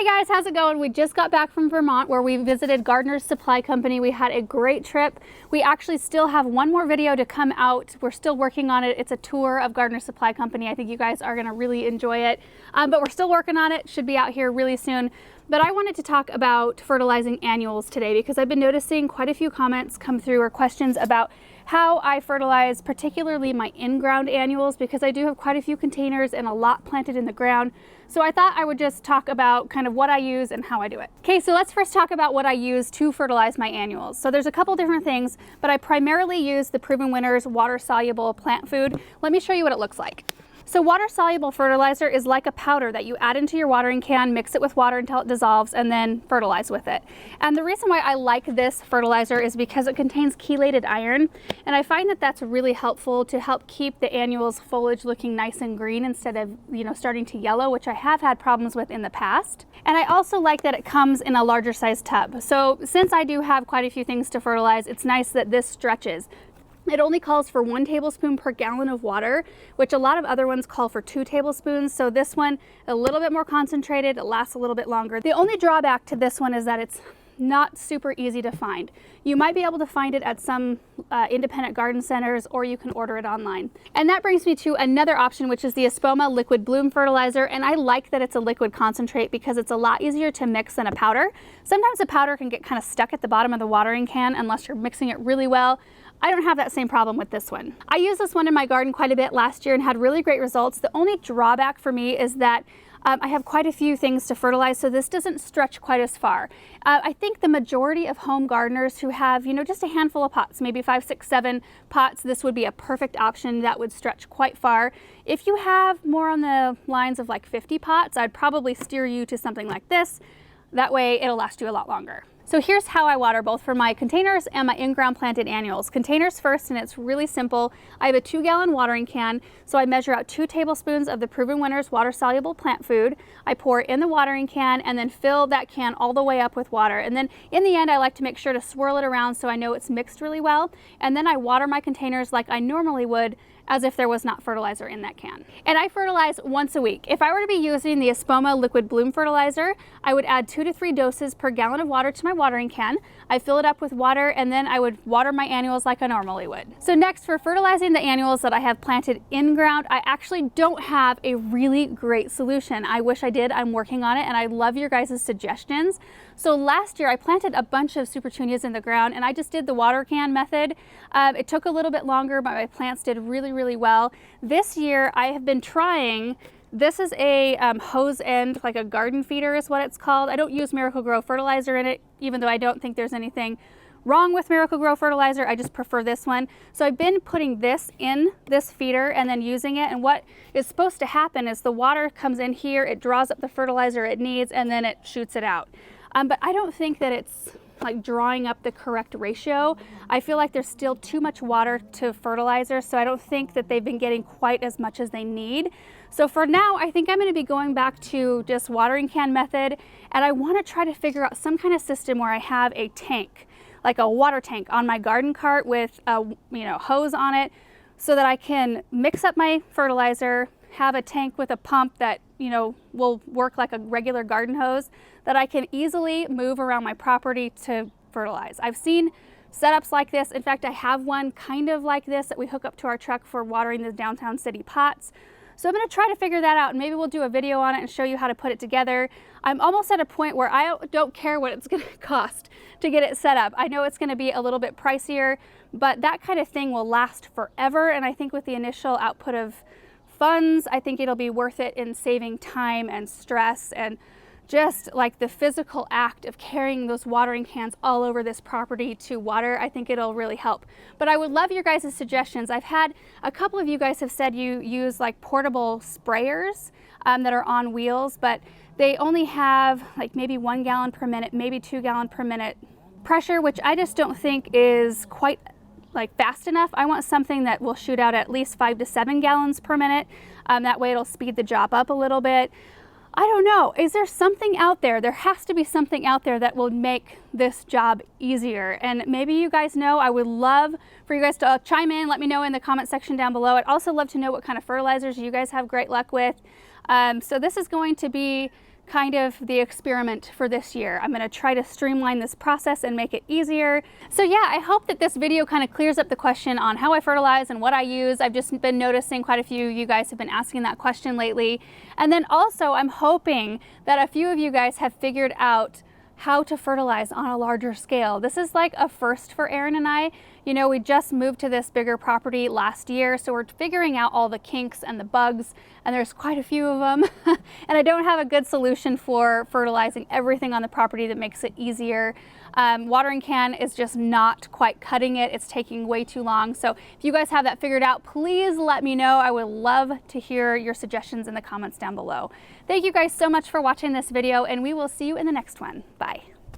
Hey guys, how's it going? We just got back from Vermont where we visited Gardner's Supply Company. We had a great trip. We actually still have one more video to come out. We're still working on it. It's a tour of Gardner's Supply Company. I think you guys are going to really enjoy it, but we're still working on it. Should be out here really soon. But I wanted to talk about fertilizing annuals today because I've been noticing quite a few comments come through or questions about how I fertilize, particularly my in-ground annuals, because I do have quite a few containers and a lot planted in the ground. So I thought I would just talk about kind of what I use and how I do it. Okay, so let's first talk about what I use to fertilize my annuals. So there's a couple different things, but I primarily use the Proven Winners water-soluble plant food. Let me show you what it looks like. So water-soluble fertilizer is like a powder that you add into your watering can, mix it with water until it dissolves, and then fertilize with it. And the reason why I like this fertilizer is because it contains chelated iron, and I find that that's really helpful to help keep the annuals foliage looking nice and green instead of, starting to yellow, which I have had problems with in the past. And I also like that it comes in a larger size tub. So since I do have quite a few things to fertilize, it's nice that this stretches. It only calls for 1 tablespoon per gallon of water, which a lot of other ones call for 2 tablespoons. So this one, a little bit more concentrated, it lasts a little bit longer. The only drawback to this one is that it's not super easy to find. You might be able to find it at some independent garden centers, or you can order it online. And that brings me to another option, which is the Espoma Liquid Bloom Fertilizer. And I like that it's a liquid concentrate because it's a lot easier to mix than a powder. Sometimes a powder can get kind of stuck at the bottom of the watering can unless you're mixing it really well. I don't have that same problem with this one. I used this one in my garden quite a bit last year and had really great results. The only drawback for me is that I have quite a few things to fertilize, so this doesn't stretch quite as far. I think the majority of home gardeners who have, just a handful of pots, maybe 5, 6, 7 pots, this would be a perfect option that would stretch quite far. If you have more on the lines of like 50 pots, I'd probably steer you to something like this. That way it'll last you a lot longer. So here's how I water both for my containers and my in-ground planted annuals. Containers first, and it's really simple. I have a 2-gallon watering can, so I measure out 2 tablespoons of the Proven Winners water-soluble plant food. I pour it in the watering can and then fill that can all the way up with water. And then in the end, I like to make sure to swirl it around so I know it's mixed really well. And then I water my containers like I normally would, as if there was not fertilizer in that can. And I fertilize once a week. If I were to be using the Espoma Liquid Bloom Fertilizer, I would add 2 to 3 doses per gallon of water to my watering can. I fill it up with water, and then I would water my annuals like I normally would. So next, for fertilizing the annuals that I have planted in ground, I actually don't have a really great solution. I wish I did. I'm working on it, and I love your guys' suggestions. So last year I planted a bunch of super petunias in the ground, and I just did the water can method. It took a little bit longer, but my plants did really well. This year I have been trying, this is a hose end, like a garden feeder is what it's called. I don't use Miracle-Gro fertilizer in it, even though I don't think there's anything wrong with Miracle-Gro fertilizer. I just prefer this one. So I've been putting this in this feeder and then using it. And what is supposed to happen is the water comes in here, it draws up the fertilizer it needs, and then it shoots it out. But I don't think that it's like drawing up the correct ratio. I feel like there's still too much water to fertilizer, so I don't think that they've been getting quite as much as they need. So for now, I think I'm going to be going back to just watering can method, and I want to try to figure out some kind of system where I have a tank, like a water tank on my garden cart with a hose on it, so that I can mix up my fertilizer, have a tank with a pump that will work like a regular garden hose that I can easily move around my property to fertilize. I've seen setups like this. In fact, I have one kind of like this that we hook up to our truck for watering the downtown city pots. So I'm going to try to figure that out, and maybe we'll do a video on it and show you how to put it together. I'm almost at a point where I don't care what it's going to cost to get it set up. I know it's going to be a little bit pricier, but that kind of thing will last forever. And I think with the initial output of funds, I think it'll be worth it in saving time and stress and just like the physical act of carrying those watering cans all over this property to water. I think it'll really help. But I would love your guys' suggestions. I've had a couple of you guys have said you use like portable sprayers that are on wheels, but they only have like maybe 1 gallon per minute, maybe 2 gallon per minute pressure, which I just don't think is quite like fast enough. I want something that will shoot out at least 5 to 7 gallons per minute. That way it'll speed the job up a little bit. I don't know, is there something out there? There has to be something out there that will make this job easier. And maybe you guys know. I would love for you guys to chime in, let me know in the comment section down below. I'd also love to know what kind of fertilizers you guys have great luck with. So this is going to be kind of the experiment for this year. I'm gonna try to streamline this process and make it easier. So yeah, I hope that this video kind of clears up the question on how I fertilize and what I use. I've just been noticing quite a few of you guys have been asking that question lately. And then also I'm hoping that a few of you guys have figured out how to fertilize on a larger scale. This is like a first for Aaron and I. You know, we just moved to this bigger property last year, so we're figuring out all the kinks and the bugs, and there's quite a few of them. And I don't have a good solution for fertilizing everything on the property that makes it easier. Watering can is just not quite cutting it. It's taking way too long. So if you guys have that figured out, please let me know. I would love to hear your suggestions in the comments down below. Thank you guys so much for watching this video, and we will see you in the next one. Bye.